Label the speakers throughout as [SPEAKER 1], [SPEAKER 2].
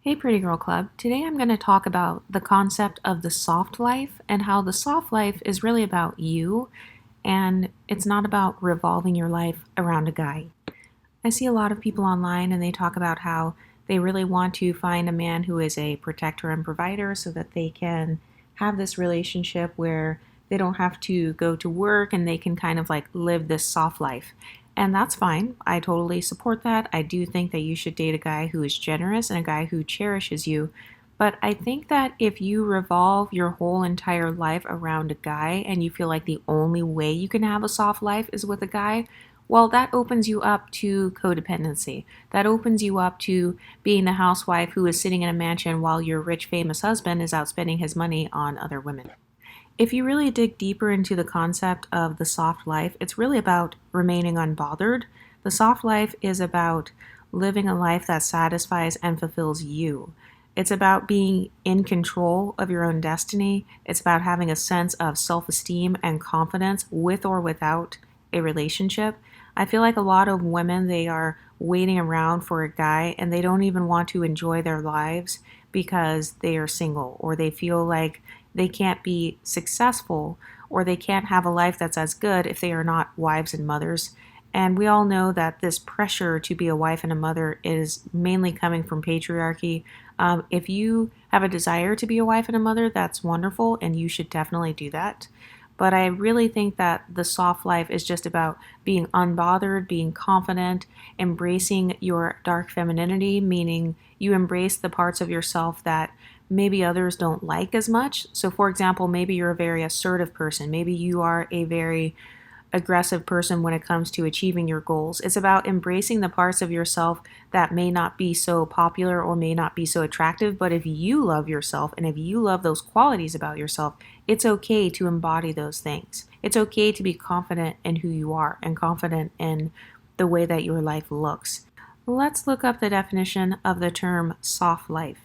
[SPEAKER 1] Hey, Pretty Girl Club. Today I'm going to talk about the concept of the soft life and how the soft life is really about you and it's not about revolving your life around a guy. I see a lot of people online and they talk about how they really want to find a man who is a protector and provider so that they can have this relationship where they don't have to go to work and they can kind of like live this soft life. And that's fine. I totally support that. I do think that you should date a guy who is generous and a guy who cherishes you. But I think that if you revolve your whole entire life around a guy and you feel like the only way you can have a soft life is with a guy, well, that opens you up to codependency. That opens you up to being the housewife who is sitting in a mansion while your rich, famous husband is out spending his money on other women. If you really dig deeper into the concept of the soft life, it's really about remaining unbothered. The soft life is about living a life that satisfies and fulfills you. It's about being in control of your own destiny. It's about having a sense of self esteem and confidence with or without a relationship. I feel like a lot of women, they are waiting around for a guy and they don't even want to enjoy their lives because they are single or they feel like they can't be successful or they can't have a life that's as good if they are not wives and mothers. And we all know that this pressure to be a wife and a mother is mainly coming from patriarchy. If you have a desire to be a wife and a mother, that's wonderful, and you should definitely do that. But I really think that the soft life is just about being unbothered, being confident, embracing your dark femininity, meaning you embrace the parts of yourself that maybe others don't like as much. So, for example, maybe you're a very assertive person. Maybe you are a very aggressive person when it comes to achieving your goals. It's about embracing the parts of yourself that may not be so popular or may not be so attractive, but if you love yourself and if you love those qualities about yourself, it's okay to embody those things. It's okay to be confident in who you are and confident in the way that your life looks. Let's look up the definition of the term soft life.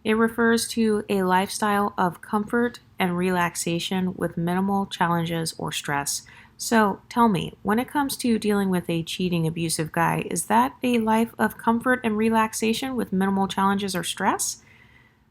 [SPEAKER 1] It refers to a lifestyle of comfort and relaxation with minimal challenges or stress. So tell me, when it comes to dealing with a cheating, abusive guy, is that a life of comfort and relaxation with minimal challenges or stress?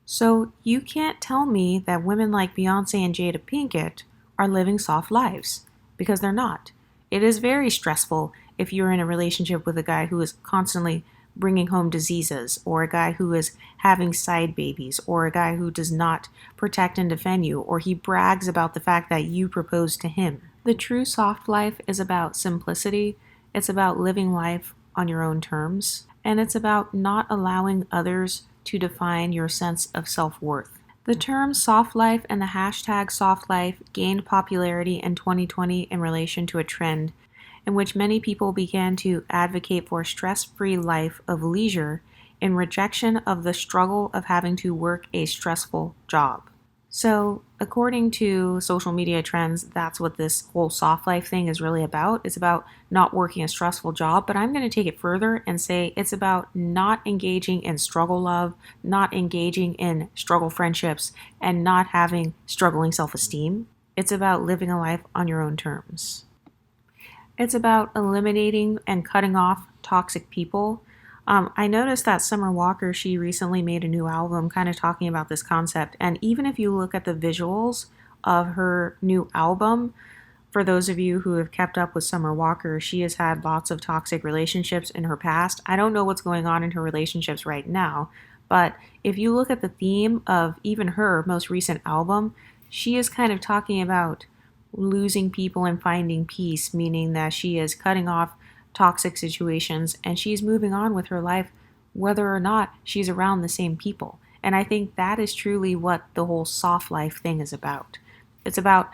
[SPEAKER 1] So you can't tell me that women like Beyonce and Jada Pinkett are living soft lives, because they're not. It is very stressful if you're in a relationship with a guy who is constantly bringing home diseases, or a guy who is having side babies, or a guy who does not protect and defend you, or he brags about the fact that you proposed to him. The true soft life is about simplicity. It's about living life on your own terms, and it's about not allowing others to define your sense of self-worth. The term soft life and the hashtag soft life gained popularity in 2020 in relation to a trend in which many people began to advocate for a stress-free life of leisure in rejection of the struggle of having to work a stressful job. So, according to social media trends, that's what this whole soft life thing is really about. It's about not working a stressful job, but I'm going to take it further and say it's about not engaging in struggle love, not engaging in struggle friendships, and not having struggling self-esteem. It's about living a life on your own terms. It's about eliminating and cutting off toxic people. I noticed that Summer Walker, she recently made a new album kind of talking about this concept. And even if you look at the visuals of her new album, for those of you who have kept up with Summer Walker, she has had lots of toxic relationships in her past. I don't know what's going on in her relationships right now, but if you look at the theme of even her most recent album, she is kind of talking about losing people and finding peace, meaning that she is cutting off toxic situations and she's moving on with her life whether or not she's around the same people. And I think that is truly what the whole soft life thing is about. It's about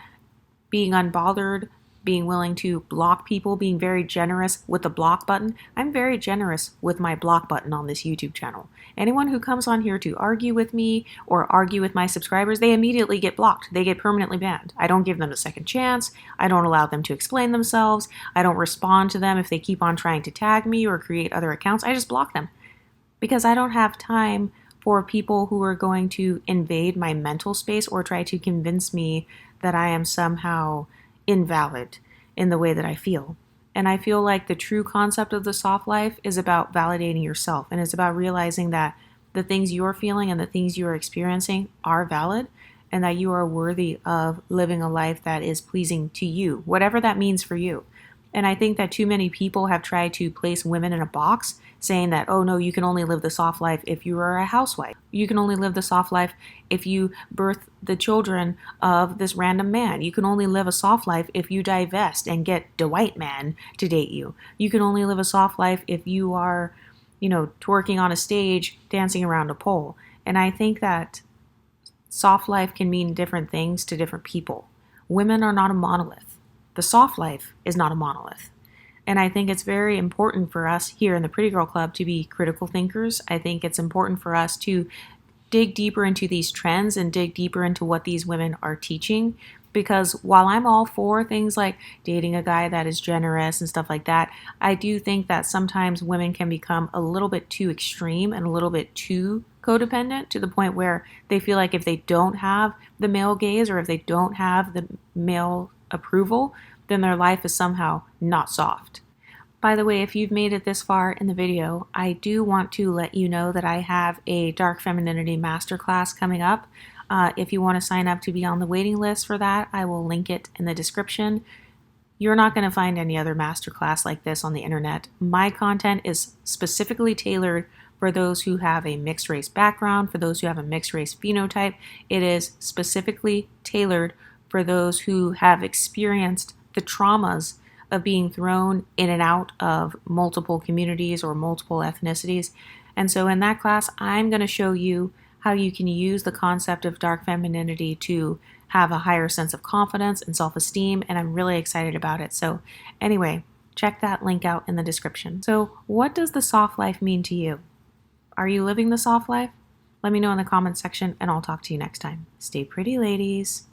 [SPEAKER 1] being unbothered, being willing to block people, being very generous with the block button. I'm very generous with my block button on this YouTube channel. Anyone who comes on here to argue with me or argue with my subscribers, they immediately get blocked. They get permanently banned. I don't give them a second chance. I don't allow them to explain themselves. I don't respond to them if they keep on trying to tag me or create other accounts. I just block them because I don't have time for people who are going to invade my mental space or try to convince me that I am somehow invalid in the way that I feel. And I feel like the true concept of the soft life is about validating yourself, and it's about realizing that the things you're feeling and the things you're experiencing are valid, and that you are worthy of living a life that is pleasing to you, whatever that means for you. And I think that too many people have tried to place women in a box, saying that, oh no, you can only live the soft life if you are a housewife. You can only live the soft life if you birth the children of this random man. You can only live a soft life if you divest and get the white man to date you. You can only live a soft life if you are, twerking on a stage, dancing around a pole. And I think that soft life can mean different things to different people. Women are not a monolith. The soft life is not a monolith. And I think it's very important for us here in the Pretty Girl Club to be critical thinkers. I think it's important for us to dig deeper into these trends and dig deeper into what these women are teaching. Because while I'm all for things like dating a guy that is generous and stuff like that, I do think that sometimes women can become a little bit too extreme and a little bit too codependent, to the point where they feel like if they don't have the male gaze or if they don't have the male approval, then their life is somehow not soft. By the way, if you've made it this far in the video, I do want to let you know that I have a Dark Femininity Masterclass coming up. If you want to sign up to be on the waiting list for that, I will link it in the description. You're not going to find any other masterclass like this on the internet. My content is specifically tailored for those who have a mixed race background, for those who have a mixed race phenotype. It is specifically tailored for those who have experienced the traumas of being thrown in and out of multiple communities or multiple ethnicities. And so in that class, I'm going to show you how you can use the concept of dark femininity to have a higher sense of confidence and self-esteem, and I'm really excited about it. So anyway, check that link out in the description. So what does the soft life mean to you? Are you living the soft life? Let me know in the comments section, and I'll talk to you next time. Stay pretty, ladies.